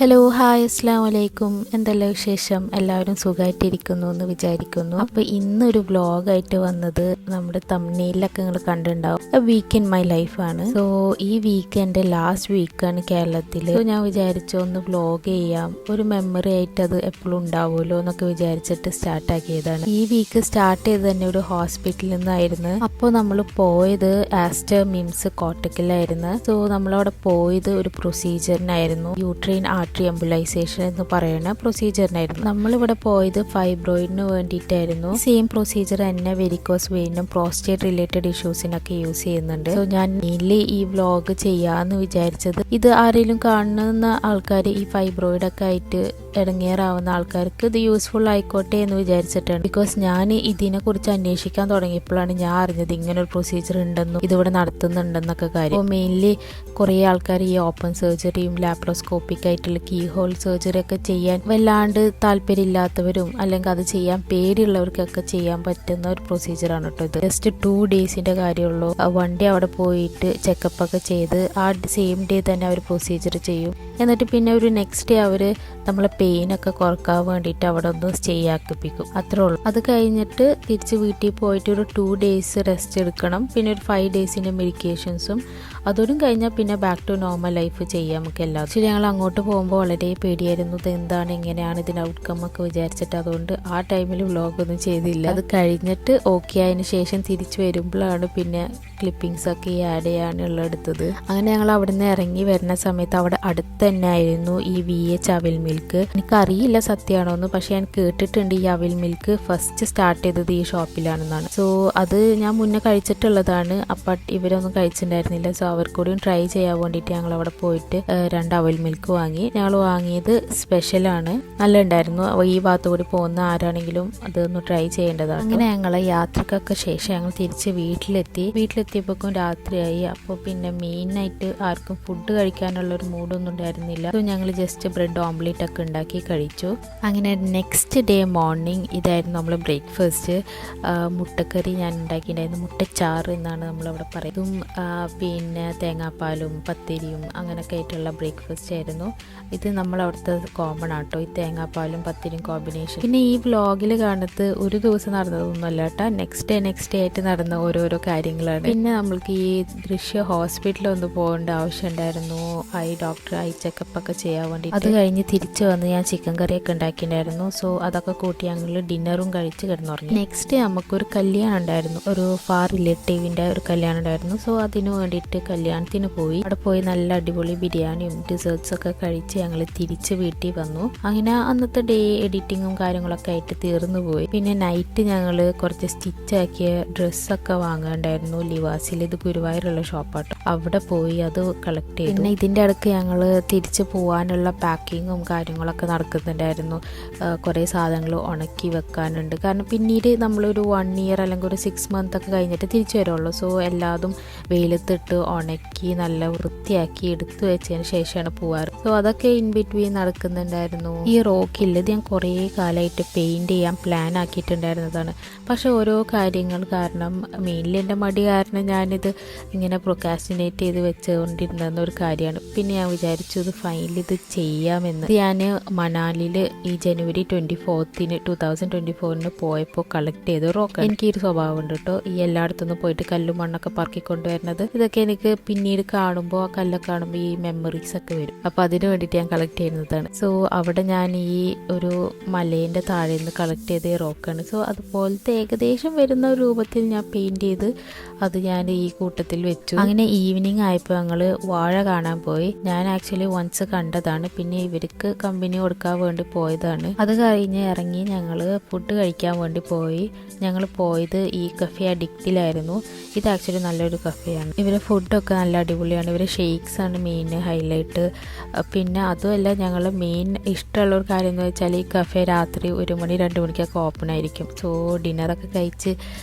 Hello hi അസ്സാം വലൈക്കും. എന്തെല്ലാം വിശേഷം? എല്ലാവരും സുഖമായിട്ടിരിക്കുന്നു എന്ന് വിചാരിക്കുന്നു. അപ്പോൾ ഇന്നൊരു വ്ളോഗായിട്ട് വന്നത് നമ്മുടെ തംബ്നെയിലൊക്കെ നിങ്ങൾ കണ്ടിട്ടുണ്ടാവും, വീക്ക് ഇൻ മൈ ലൈഫാണ്. സോ ഈ വീക്ക് എൻ്റെ ലാസ്റ്റ് വീക്കാണ് കേരളത്തിൽ. സോ ഞാൻ വിചാരിച്ചു ഒന്ന് വ്ളോഗ് ചെയ്യാം, ഒരു മെമ്മറി ആയിട്ട് അത് എപ്പോഴും ഉണ്ടാവുമല്ലോ എന്നൊക്കെ വിചാരിച്ചിട്ട് സ്റ്റാർട്ടാക്കിയതാണ്. ഈ വീക്ക് സ്റ്റാർട്ട് ചെയ്ത് തന്നെ ഒരു ഹോസ്പിറ്റലിൽ നിന്നായിരുന്നു. അപ്പോൾ നമ്മൾ പോയത് ആസ്റ്റർ മിംസ് കോട്ടക്കലായിരുന്നു. സോ നമ്മളവിടെ പോയത് ഒരു പ്രൊസീജിയറിനായിരുന്നു, യൂട്രൈൻ ആർട്ടറി എംബുലൈസേഷൻ എന്ന് പറയുന്ന പ്രൊസീജിയറിനായിരുന്നു. നമ്മളിവിടെ പോയത് ഫൈബ്രോയിഡിന് വേണ്ടിയിട്ടായിരുന്നു. സെയിം പ്രൊസീജിയർ തന്നെ വെരിക്കോസ് വെയിനും പ്രോസ്റ്റേറ്റ് റിലേറ്റഡ് ഇഷ്യൂസിനൊക്കെ യൂസ് ചെയ്യുന്നുണ്ട്. സോ ഞാൻ മെയിൻലി ഈ വ്ളോഗ് ചെയ്യാന്ന് വിചാരിച്ചത്, ഇത് ആരെങ്കിലും കാണുന്ന ആൾക്കാർ ഈ ഫൈബ്രോയിഡ് ഒക്കെ ആയിട്ട് ഇടങ്ങേറാവുന്ന ആൾക്കാർക്ക് ഇത് യൂസ്ഫുൾ ആയിക്കോട്ടെ എന്ന് വിചാരിച്ചിട്ടാണ്. ബിക്കോസ് ഞാൻ ഇതിനെ കുറിച്ച് അന്വേഷിക്കാൻ തുടങ്ങിയപ്പോഴാണ് ഞാൻ അറിഞ്ഞത് ഇങ്ങനെ ഒരു പ്രൊസീജിയർ ഉണ്ടെന്നും ഇതിവിടെ നടത്തുന്നുണ്ടെന്നൊക്കെ കാര്യം. അപ്പോൾ മെയിൻലി കുറേ ആൾക്കാർ ഈ ഓപ്പൺ സർജറിയും ലാപ്രോസ്കോപ്പിക് ആയിട്ടുള്ള കീ ഹോൾ സർജറി ഒക്കെ ചെയ്യാൻ വല്ലാണ്ട് താല്പര്യമില്ലാത്തവരും അല്ലെങ്കിൽ അത് ചെയ്യാൻ പേടിയുള്ളവർക്കൊക്കെ ചെയ്യാൻ പറ്റുന്ന ഒരു പ്രൊസീജിയറാണ് കേട്ടോ ഇത്. ജസ്റ്റ് 2 ഡേയ്സിന്റെ കാര്യമുള്ളൂ. 1 ഡേ അവിടെ പോയിട്ട് ചെക്കപ്പ് ഒക്കെ ചെയ്ത് ആ സെയിം ഡേ തന്നെ അവർ പ്രൊസീജിയർ ചെയ്യും. എന്നിട്ട് പിന്നെ ഒരു നെക്സ്റ്റ് ഡേ അവർ നമ്മളെ പെയിനൊക്കെ കുറക്കാൻ വേണ്ടിയിട്ട് അവിടെ ഒന്ന് സ്റ്റേ ആക്കിപ്പിക്കും. അത്രേ ഉള്ളൂ. അത് കഴിഞ്ഞിട്ട് തിരിച്ച് വീട്ടിൽ പോയിട്ട് ഒരു 2 ഡേയ്സ് റെസ്റ്റ് എടുക്കണം. പിന്നെ ഒരു 5 ഡേയ്സിൻ്റെ മെഡിക്കേഷൻസും അതോടും കഴിഞ്ഞാൽ പിന്നെ ബാക്ക് ടു നോർമൽ ലൈഫ് ചെയ്യാം നമുക്ക് എല്ലാം. പക്ഷേ ഞങ്ങൾ അങ്ങോട്ട് പോകുമ്പോൾ വളരെ പേടിയായിരുന്നു, ഇത് എന്താണ് എങ്ങനെയാണ് ഇതിൻ്റെ ഔട്ട്കം ഒക്കെ വിചാരിച്ചിട്ട്. അതുകൊണ്ട് ആ ടൈമിൽ വ്ളോഗൊന്നും ചെയ്തില്ല. അത് കഴിഞ്ഞിട്ട് ഓക്കെ ആയതിനു ശേഷം തിരിച്ചു വരുമ്പോഴാണ് പിന്നെ ക്ലിപ്പിങ്സ് ഒക്കെ ഈ ആഡ് ചെയ്യാനുള്ള എടുത്തത്. അങ്ങനെ ഞങ്ങൾ അവിടെ നിന്ന് ഇറങ്ങി വരുന്ന സമയത്ത് അവിടെ അടുത്ത് തന്നെ ആയിരുന്നു ഈ VH അവിൽ മിൽക്ക്. എനിക്കറിയില്ല സത്യമാണോന്ന്, പക്ഷെ ഞാൻ കേട്ടിട്ടുണ്ട് ഈ അവിൽ മിൽക്ക് ഫസ്റ്റ് സ്റ്റാർട്ട് ചെയ്തത് ഈ ഷോപ്പിലാണെന്നാണ്. സോ അത് ഞാൻ മുന്നേ കഴിച്ചിട്ടുള്ളതാണ്. അപ്പം ഇവരൊന്നും കഴിച്ചിട്ടുണ്ടായിരുന്നില്ല. സോ അവർക്കൂടിയും ട്രൈ ചെയ്യാൻ വേണ്ടിയിട്ട് ഞങ്ങൾ അവിടെ പോയിട്ട് 2 അവിൽ മിൽക്ക് വാങ്ങി. ഞങ്ങൾ വാങ്ങിയത് സ്പെഷ്യലാണ്, നല്ല ഉണ്ടായിരുന്നു. ഈ ഭാഗത്തു കൂടി പോകുന്ന ആരാണെങ്കിലും അതൊന്ന് ട്രൈ ചെയ്യേണ്ടതാണ്. അങ്ങനെ ഞങ്ങൾ യാത്രക്കൊക്കെ ശേഷം ഞങ്ങൾ തിരിച്ച് വീട്ടിലെത്തിയപ്പോഴേക്കും രാത്രിയായി. അപ്പോൾ പിന്നെ മെയിനായിട്ട് ആർക്കും ഫുഡ് കഴിക്കാനുള്ള ഒരു മൂഡൊന്നും ഉണ്ടായിരുന്നില്ല. സോ ഞങ്ങൾ ജസ്റ്റ് ബ്രെഡ് ഓംലെറ്റ് ഒക്കെ ഉണ്ടാക്കി കഴിച്ചു. അങ്ങനെ നെക്സ്റ്റ് ഡേ മോർണിംഗ് ഇതായിരുന്നു നമ്മൾ ബ്രേക്ക്ഫാസ്റ്റ്. മുട്ടക്കറി ഞാൻ ഉണ്ടാക്കിയിട്ടുണ്ടായിരുന്നു, മുട്ടച്ചാറ് എന്നാണ് നമ്മളവിടെ പറയുന്നതും. പിന്നെ തേങ്ങാപ്പാലും പത്തിരിയും അങ്ങനെയൊക്കെ ആയിട്ടുള്ള ബ്രേക്ക്ഫാസ്റ്റ് ആയിരുന്നു. ഇത് നമ്മളവിടുത്തെ കോമൺ ആട്ടോ, ഈ തേങ്ങാപ്പാലും പത്തിരിയും കോമ്പിനേഷൻ. പിന്നെ ഈ വ്ളോഗിൽ കാണുന്നത് ഒരു ദിവസം നടന്നതൊന്നുമല്ല കേട്ടോ, നെക്സ്റ്റ് ഡേ ആയിട്ട് നടന്ന ഓരോരോ കാര്യങ്ങളാണ്. പിന്നെ നമ്മൾക്ക് ഈ ദൃശ്യ ഹോസ്പിറ്റലിൽ ഒന്ന് പോകേണ്ട ആവശ്യം ഉണ്ടായിരുന്നു, ഡോക്ടർ ചെക്കപ്പ് ഒക്കെ ചെയ്യാൻ വേണ്ടി. അത് കഴിഞ്ഞ് തിരിച്ചു വന്ന് ഞാൻ ചിക്കൻ കറിയൊക്കെ ഉണ്ടാക്കിയിട്ടുണ്ടായിരുന്നു. സോ അതൊക്കെ കൂട്ടി ഞങ്ങൾ ഡിന്നറും കഴിച്ച് കിടന്നുറങ്ങി. നെക്സ്റ്റ് നമുക്കൊരു കല്യാണം ഉണ്ടായിരുന്നു, ഒരു ഫാർ റിലേറ്റീവിൻ്റെ ഒരു കല്യാണം ഉണ്ടായിരുന്നു. സോ അതിന് വേണ്ടിയിട്ട് കല്യാണത്തിന് പോയി. അവിടെ പോയി നല്ല അടിപൊളി ബിരിയാണിയും ഡിസേർട്ട്സ് ഒക്കെ കഴിച്ച് ഞങ്ങൾ തിരിച്ച് വീട്ടിൽ വന്നു. അങ്ങനെ അന്നത്തെ ഡേ എഡിറ്റിങ്ങും കാര്യങ്ങളൊക്കെ ആയിട്ട് തീർന്നു പോയി. പിന്നെ നൈറ്റ് ഞങ്ങൾ കുറച്ച് സ്റ്റിച്ചാക്കിയ ഡ്രസ്സൊക്കെ വാങ്ങാണ്ടായിരുന്നു ലിവാസിൽ. ഇത് ഗുരുവായൂരുള്ള ഷോപ്പാട്ടോ, അവിടെ പോയി അത് കളക്ട് ചെയ്തു. പിന്നെ ഇതിൻ്റെ ഇടയ്ക്ക് ഞങ്ങൾ തിരിച്ച് പോകാനുള്ള പാക്കിങ്ങും കാര്യങ്ങളൊക്കെ നടക്കുന്നുണ്ടായിരുന്നു. കുറേ സാധനങ്ങൾ ഉണക്കി വെക്കാനുണ്ട്, കാരണം പിന്നീട് നമ്മളൊരു 1 ഇയർ അല്ലെങ്കിൽ ഒരു 6 മന്ത് ഒക്കെ കഴിഞ്ഞിട്ട് തിരിച്ചു വരുള്ളൂ. സോ എല്ലാതും വെയിലത്തിട്ട് ഉണക്കി നല്ല വൃത്തിയാക്കി എടുത്തു വെച്ചതിന് ശേഷമാണ് പോവാറ്. സോ അതൊക്കെ ഇൻ ബിറ്റ്വീൻ നടക്കുന്നുണ്ടായിരുന്നു. ഈ റോക്കില്ല, ഇത് ഞാൻ കുറേ കാലമായിട്ട് പെയിൻറ് ചെയ്യാൻ പ്ലാൻ ആക്കിയിട്ടുണ്ടായിരുന്നതാണ്. പക്ഷെ ഓരോ കാര്യങ്ങൾ കാരണം, മെയിൻലി എൻ്റെ മടി കാരണം ഞാനിത് ഇങ്ങനെ പ്രൊക്കാസ്റ്റിനേറ്റ് ചെയ്ത് വെച്ചുകൊണ്ടിരുന്ന ഒരു കാര്യമാണ്. പിന്നെ ഞാൻ വിചാരിച്ചു ഇത് ഫൈനലി ഇത് ചെയ്യാമെന്ന്. ഞാൻ മണാലിയിൽ ഈ ജനുവരി 24 2024 പോയപ്പോൾ കളക്ട് ചെയ്ത് റോക്ക്. എനിക്ക് ഈ ഒരു സ്വഭാവം ഉണ്ട് കേട്ടോ, ഈ എല്ലായിടത്തുനിന്ന് പോയിട്ട് കല്ലും മണ്ണൊക്കെ പറക്കിക്കൊണ്ടുവരുന്നത്. ഇതൊക്കെ എനിക്ക് പിന്നീട് കാണുമ്പോൾ ആ കല്ലൊക്കെ കാണുമ്പോൾ ഈ മെമ്മറീസ് ഒക്കെ വരും. അപ്പോൾ അതിന് വേണ്ടിയിട്ട് ഞാൻ കളക്ട് ചെയ്യുന്നതാണ്. സോ അവിടെ ഞാൻ ഈ ഒരു മലേൻ്റെ താഴെ നിന്ന് കളക്ട് ചെയ്ത റോക്കാണ്. സോ അതുപോലത്തെ ഏകദേശം വരുന്ന രൂപത്തിൽ ഞാൻ പെയിൻറ് ചെയ്ത് അത് ഞാൻ ഈ കൂട്ടത്തിൽ വെച്ചു. അങ്ങനെ ഈവനിങ് ആയപ്പോൾ ഞങ്ങൾ വാഴ കാണാൻ പോയി. ഞാൻ ആക്ച്വലി വൺസ് കണ്ടതാണ്, പിന്നെ ഇവർക്ക് കമ്പനി കൊടുക്കാൻ വേണ്ടി പോയതാണ്. അത് കഴിഞ്ഞ് ഇറങ്ങി ഞങ്ങൾ ഫുഡ് കഴിക്കാൻ വേണ്ടി പോയി. ഞങ്ങൾ പോയത് ഈ കഫേ അഡിക്റ്റിലായിരുന്നു. ഇത് ആക്ച്വലി നല്ലൊരു കഫേയാണ്. ഇവരെ ഫുഡൊക്കെ നല്ല അടിപൊളിയാണ്. ഇവരെ ഷെയ്ക്സ് ആണ് മെയിൻ ഹൈലൈറ്റ്. പിന്നെ അതുമല്ല, ഞങ്ങൾ മെയിൻ ഇഷ്ടമുള്ള ഒരു കാര്യം എന്ന് വെച്ചാൽ ഈ കഫേ രാത്രി 1 മണി 2 മണിക്കൊക്കെ ഓപ്പൺ ആയിരിക്കും. സോ ഡിന്നറൊക്കെ കഴിച്ച്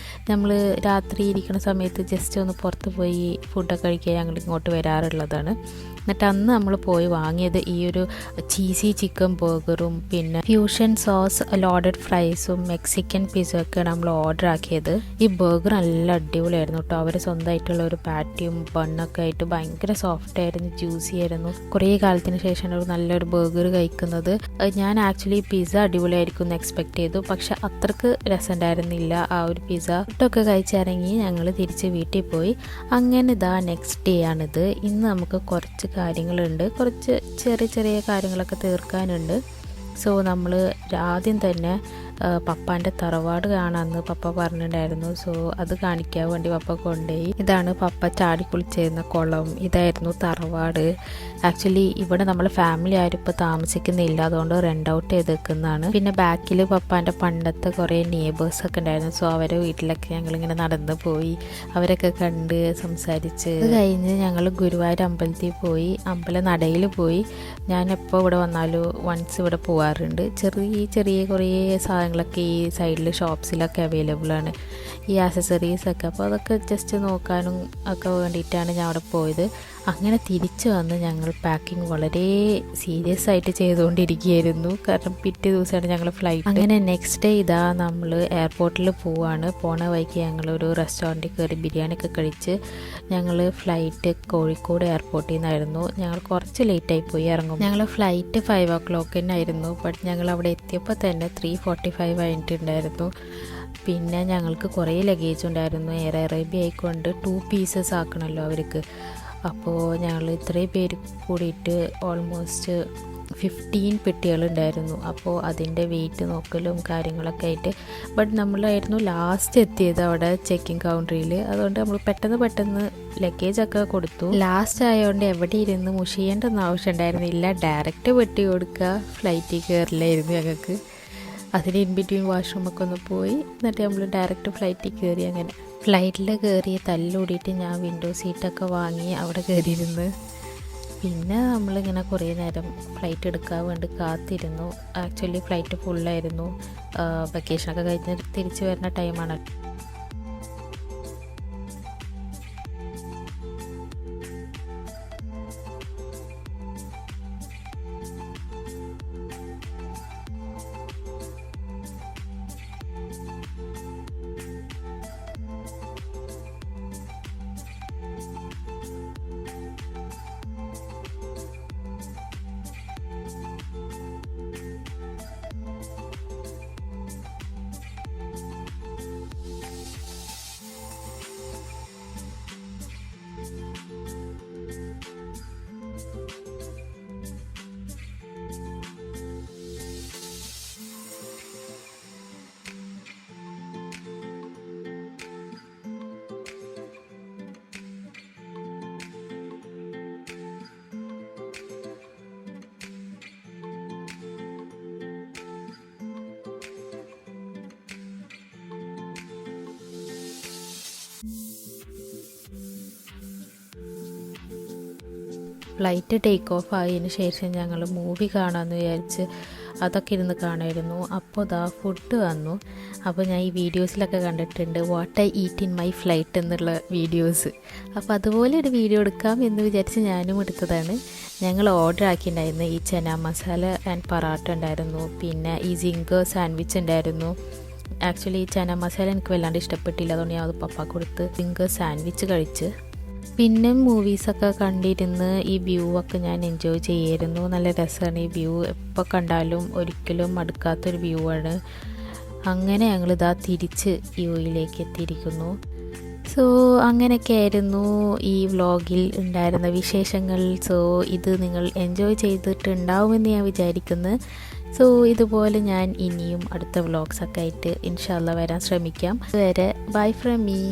നമ്മൾ രാത്രി ഇരിക്കുന്ന സമയത്ത് ജസ്റ്റ് ഒന്ന് പുറത്ത് പോയി ഫുഡൊക്കെ കഴിക്കാൻ ഞങ്ങൾ ഇങ്ങോട്ട് വരാറുള്ളതാണ്. എന്നിട്ട് അന്ന് നമ്മൾ പോയി വാങ്ങിയത് ഈ ഒരു ചീസി ചിക്കൻ ബർഗറും പിന്നെ ഫ്യൂഷൻ സോസ് ലോഡഡ് ഫ്രൈസും മെക്സിക്കൻ പിസ്സയൊക്കെ നമ്മൾ ഓർഡർ ആക്കിയത്. ഈ ബർഗർ നല്ല അടിപൊളിയായിരുന്നു കേട്ടോ. അവർ സ്വന്തമായിട്ടുള്ള ഒരു പാറ്റിയും ബണ്ണൊക്കെ ആയിട്ട് ഭയങ്കര സോഫ്റ്റ് ആയിരുന്നു, ജ്യൂസി ആയിരുന്നു. കുറേ കാലത്തിന് ശേഷമാണ് ഒരു നല്ലൊരു ബർഗർ കഴിക്കുന്നത്. ഞാൻ ആക്ച്വലി പിസ്സ അടിപൊളിയായിരിക്കും എന്ന് എക്സ്പെക്ട് ചെയ്തു, പക്ഷെ അത്രക്ക് രസമുണ്ടായിരുന്നില്ല ആ ഒരു പിസ്സ. ഫുഡൊക്കെ കഴിച്ചിറങ്ങി ഞങ്ങൾ തിരിച്ച് വീട്ടിൽ പോയി. അങ്ങനെ ഇതാ നെക്സ്റ്റ് ഡേ ആണിത്. ഇന്ന് നമുക്ക് കുറച്ച് കാര്യങ്ങളുണ്ട്, കുറച്ച് ചെറിയ ചെറിയ കാര്യങ്ങളൊക്കെ തീർക്കാനുണ്ട്. സോ നമ്മൾ ആദ്യം തന്നെ പപ്പാൻ്റെ തറവാട് കാണാമെന്ന് പപ്പ പറഞ്ഞിട്ടുണ്ടായിരുന്നു. സോ അത് കാണിക്കാൻ വേണ്ടി പപ്പ കൊണ്ടുപോയി. ഇതാണ് പപ്പ ചാടിക്കുളിച്ചിരുന്ന കുളം, ഇതായിരുന്നു തറവാട്. ആക്ച്വലി ഇവിടെ നമ്മൾ ഫാമിലി ആരും ഇപ്പോൾ താമസിക്കുന്നില്ല, അതുകൊണ്ട് റെൻ്റ് ഔട്ട് ചെയ്ത് വെക്കുന്നതാണ്. പിന്നെ ബാക്കിൽ പപ്പാൻ്റെ പണ്ടത്തെ കുറേ നെയ്ബേഴ്സൊക്കെ ഉണ്ടായിരുന്നു. സോ അവരെ വീട്ടിലൊക്കെ ഞങ്ങളിങ്ങനെ നടന്ന് പോയി, അവരൊക്കെ കണ്ട് സംസാരിച്ച്. അത് കഴിഞ്ഞ് ഞങ്ങൾ ഗുരുവായൂർ അമ്പലത്തിൽ പോയി, അമ്പല നടയിൽ പോയി. ഞാൻ എപ്പോൾ ഇവിടെ വന്നാലും വൺസ് ഇവിടെ പോകാറുണ്ട്. ചെറിയ ചെറിയ കുറേ സാധനങ്ങളൊക്കെ ഈ സൈഡിൽ ഷോപ്സിലൊക്കെ അവൈലബിൾ ആണ്, ഈ ആക്സസറീസൊക്കെ. അപ്പോൾ അതൊക്കെ ജസ്റ്റ് നോക്കാനും ഒക്കെ വേണ്ടിയിട്ടാണ് ഞാൻ അവിടെ പോയത്. അങ്ങനെ തിരിച്ചു വന്ന് ഞങ്ങൾ പാക്കിങ് വളരെ സീരിയസ് ആയിട്ട് ചെയ്തുകൊണ്ടിരിക്കുകയായിരുന്നു, കാരണം പിറ്റേ ദിവസമാണ് ഞങ്ങൾ ഫ്ലൈറ്റ്. അങ്ങനെ നെക്സ്റ്റ് ഡേ ഇതാ നമ്മൾ എയർപോർട്ടിൽ പോവാണ്. പോണ വഴിക്ക് ഞങ്ങളൊരു റെസ്റ്റോറൻറ്റിൽ കയറി ബിരിയാണി ഒക്കെ കഴിച്ച് ഞങ്ങൾ ഫ്ലൈറ്റ് കോഴിക്കോട് എയർപോർട്ടിൽ നിന്നായിരുന്നു. ഞങ്ങൾ കുറച്ച് ലേറ്റായി പോയി ഇറങ്ങും. ഞങ്ങൾ ഫ്ലൈറ്റ് 5 o'clock തന്നെയായിരുന്നു, ബട്ട് ഞങ്ങൾ അവിടെ എത്തിയപ്പോൾ തന്നെ 3:45 ആയിട്ടുണ്ടായിരുന്നു. പിന്നെ ഞങ്ങൾക്ക് കുറേ ലഗേജ് ഉണ്ടായിരുന്നു. എയർ അറേബ്യ ആയിക്കൊണ്ട് 2 pieces ആക്കണമല്ലോ അവർക്ക്. അപ്പോൾ ഞങ്ങൾ ഇത്രയും പേര് കൂടിയിട്ട് ഓൾമോസ്റ്റ് 15 പെട്ടികളുണ്ടായിരുന്നു. അപ്പോൾ അതിൻ്റെ വെയിറ്റ് നോക്കലും കാര്യങ്ങളൊക്കെ ആയിട്ട്. ബട്ട് നമ്മളായിരുന്നു ലാസ്റ്റ് എത്തിയത് അവിടെ ചെക്കിങ് കൗണ്ടറിൽ, അതുകൊണ്ട് നമ്മൾ പെട്ടെന്ന് ലഗേജൊക്കെ കൊടുത്തു. ലാസ്റ്റ് ആയതുകൊണ്ട് എവിടെ ഇരുന്ന് മുഷിയേണ്ടെന്ന് ആവശ്യം ഉണ്ടായിരുന്നില്ല, ഡയറക്റ്റ് പെട്ടി കൊടുക്കുക, ഫ്ലൈറ്റിൽ കയറില്ലായിരുന്നു ഞങ്ങൾക്ക്. അതിന് ഇൻ ബിറ്റ്വീൻ വാഷ്റൂമൊക്കെ ഒന്ന് പോയി, എന്നിട്ട് നമ്മൾ ഡയറക്റ്റ് ഫ്ലൈറ്റിൽ കയറി. അങ്ങനെ ഫ്ലൈറ്റിൽ കയറി തല്ലൂടിയിട്ട് ഞാൻ വിൻഡോ സീറ്റൊക്കെ വാങ്ങി അവിടെ കയറിയിരുന്നു. പിന്നെ നമ്മളിങ്ങനെ കുറേ നേരം ഫ്ലൈറ്റ് എടുക്കാൻ വേണ്ടി കാത്തിരുന്നു. ആക്ച്വലി ഫ്ലൈറ്റ് ഫുള്ളായിരുന്നു. വെക്കേഷനൊക്കെ കഴിഞ്ഞ് തിരിച്ച് വരുന്ന ടൈമാണ്. ഫ്ലൈറ്റ് ടേക്ക് ഓഫ് ആയതിന് ശേഷം ഞങ്ങൾ മൂവി കാണാമെന്ന് വിചാരിച്ച് അതൊക്കെ ഇരുന്ന് കാണുമായിരുന്നു. അപ്പോൾ ദാ ഫുഡ് വന്നു. അപ്പോൾ ഞാൻ ഈ വീഡിയോസിലൊക്കെ കണ്ടിട്ടുണ്ട് what I eat in my flight എന്നുള്ള വീഡിയോസ്. അപ്പോൾ അതുപോലെ ഒരു വീഡിയോ എടുക്കാം എന്ന് വിചാരിച്ച് ഞാനും എടുത്തതാണ്. ഞങ്ങൾ ഓർഡർ ആക്കിയിട്ടുണ്ടായിരുന്നു ഈ ചന മസാല ആൻഡ് പറാട്ട ഉണ്ടായിരുന്നു, പിന്നെ ഈ സിംഗർ സാൻഡ്വിച്ച് ഉണ്ടായിരുന്നു. ആക്ച്വലി ഈ ചന മസാല എനിക്ക് വല്ലാണ്ട് ഇഷ്ടപ്പെട്ടില്ല, അതുകൊണ്ട് ഞാൻ അത് പപ്പാക്ക് കൊടുത്ത് സിംഗർ സാൻഡ്വിച്ച് കഴിച്ച്. പിന്നെ മൂവീസൊക്കെ കണ്ടിരുന്ന് ഈ വ്യൂ ഒക്കെ ഞാൻ എൻജോയ് ചെയ്യായിരുന്നു. നല്ല രസമാണ് ഈ വ്യൂ, എപ്പോൾ കണ്ടാലും ഒരിക്കലും മടുക്കാത്തൊരു വ്യൂ ആണ്. അങ്ങനെ ഞങ്ങളിതാ തിരിച്ച് യുഎയിലേക്ക് എത്തിയിരിക്കുന്നു. സോ അങ്ങനെയൊക്കെ ആയിരുന്നു ഈ വ്ളോഗിൽ ഉണ്ടായിരുന്ന വിശേഷങ്ങൾ. സോ ഇത് നിങ്ങൾ എൻജോയ് ചെയ്തിട്ടുണ്ടാവുമെന്ന് ഞാൻ വിചാരിക്കുന്നു. സോ ഇതുപോലെ ഞാൻ ഇനിയും അടുത്ത വ്ളോഗ്സൊക്കെ ആയിട്ട് ഇൻഷാ അല്ലാഹ് വരാൻ ശ്രമിക്കാം. അതുവരെ ബൈ ഫ്രം മീ.